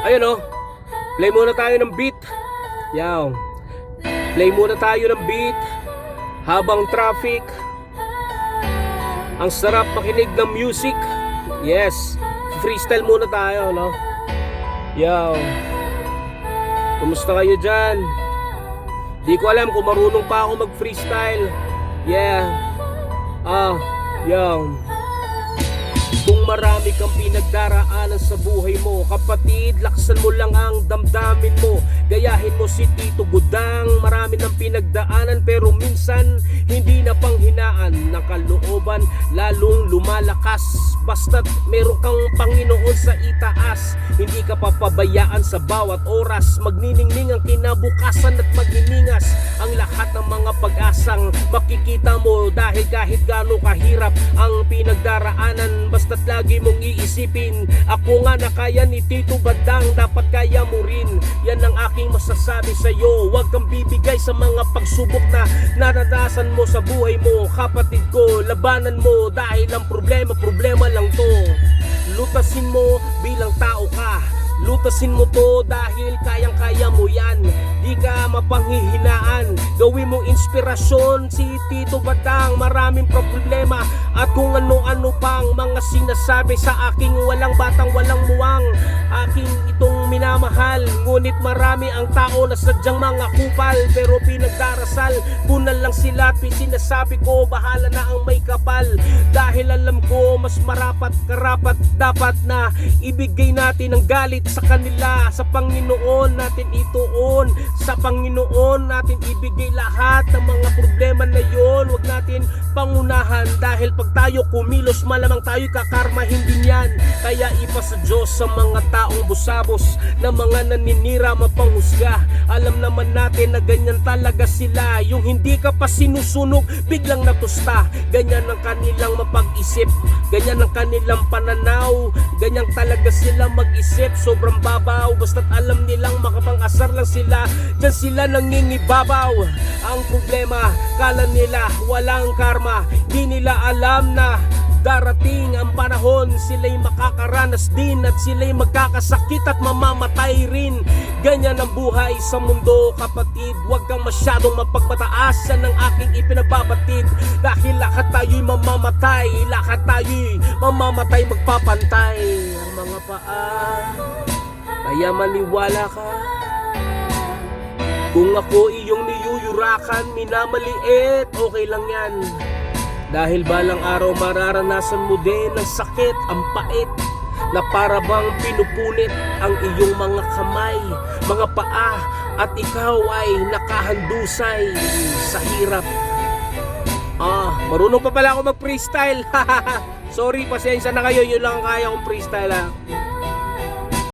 Ayun oh. Play muna tayo ng beat. Yaw. Play muna tayo ng beat habang traffic. Ang sarap makinig ng music. Yes. Freestyle muna tayo, no? Yaw. Kumusta kayo dyan? Di ko alam kung marunong pa ako mag-freestyle. Yeah. Yaw. Kung marami kang pinagdaraanan sa buhay mo, kapatid, laksan mo lang ang damdamin mo. Gayahin mo si Tito Gudang. Marami ng pinagdaanan pero minsan hindi na panghinaan ng kalooban, lalong lumalakas. Basta't meron kang Panginoon sa itaas, hindi ka papabayaan sa bawat oras. Magniningning ang kinabukasan at magniningas ang lahat ng mga pag-asang makikita mo. Dahil kahit gaano kahirap ang pinagdaraanan, basta't lagi mong iisipin, ako nga na kaya ni Tito Bandang, dapat kaya mo rin. Yan ang aking masasabi sa'yo. Huwag kang bibigay sa mga pagsubok na naranasan mo sa buhay mo. Kapatid ko, labanan mo dahil ang problema lang to. Lutasin mo bilang tao ka. Lutasin mo to dahil kayang-kaya mo yan. Di ka mapanghihinaan. Gawin mong inspirasyon si Tito Bandang. Maraming problema at kung ano-ano pang mga sinasabi sa aking walang batang walang muwang. Aking itong minamahal, ngunit marami ang tao na sadyang mga kupal. Pero pinagdarasal ko na lang sila at sinasabi ko, bahala na ang may kapal. Dahil alam ko mas marapat karapat dapat na ibigay natin ang galit sa kanila. Sa Panginoon natin ituon, sa Panginoon natin ibigay lahat ng mga problema na yon. Huwag natin pangunahan dahil pag tayo kumilos malamang tayo kakarmahin din yan. Kaya ipa sa Diyos sa mga taong busabos na mga naninira mapanghusga. Alam naman natin na ganyan talaga sila, yung hindi ka pa sinusunog biglang natusta. Ganyan ang kanilang mapag-isip, ganyan ang kanilang pananaw, ganyan talaga sila mag-isip. Sobrang babaw, basta't alam nilang makapang-asar lang sila, dyan sila nangingibabaw. Ang problema, kala nila walang karma, di nila alam na darating ang panahon, sila'y makakaranas din at sila'y magkakasakit at mamamatay rin. Ganyan ang buhay sa mundo, kapatid. Huwag kang masyadong mapagmataas, yan ang aking ipinababatid. Dahil lahat tayo'y mamamatay, lahat tayo'y mamamatay, magpapantay ang mga paa. Kaya maniwala ka, kung ako iyong niyuyurakan, minamaliit, okay lang yan. Dahil balang araw mararanasan mo din ang sakit, ang pait, na para bang pinupunit ang iyong mga kamay, mga paa, at ikaw ay nakahandusay sa hirap. Marunong pa pala ako mag-freestyle. Sorry, pasensya na kayo, yun lang ang kaya kong freestyle.